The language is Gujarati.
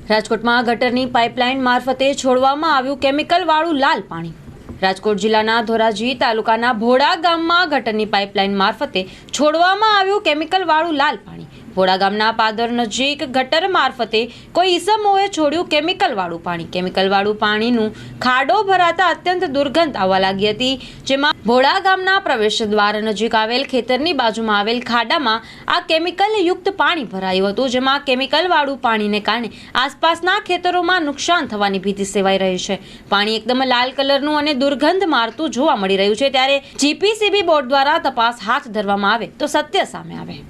રાજકોટમાં ગટરની પાઇપલાઇન મારફતે છોડવામાં આવ્યું કેમિકલવાળું લાલ પાણી। રાજકોટ જિલ્લાના ધોરાજી તાલુકાના ભોળા ગામમાં ગટરની પાઇપલાઇન મારફતે છોડવામાં આવ્યું કેમિકલવાળું લાલ પાણી। ભોળા ગામના પાદર નજીક ગટર મારફતે કોઈ ઈસમોએ છોડ્યું કેમિકલવાળું પાણી। કેમિકલવાળું પાણીનું ખાડો ભરાતા અત્યંત દુર્ગંધ આવવા લાગી હતી, જેમાં ભોળા ગામના પ્રવેશ દ્વાર નજીક આવેલ ખેતરની બાજુમાં આવેલ ખાડામાં આ કેમિકલયુક્ત પાણી ભરાયું હતું, જેમાં કેમિકલવાળું પાણીને કારણે આસપાસના ખેતરોમાં નુકસાન થવાની ભીતિ સેવાઈ રહી છે। પાણી એકદમ લાલ કલરનું અને દુર્ગંધ મારતું જોવા મળી રહ્યું છે, ત્યારે જીપીસીબી બોર્ડ દ્વારા તપાસ હાથ ધરવામાં આવે તો સત્ય સામે આવે।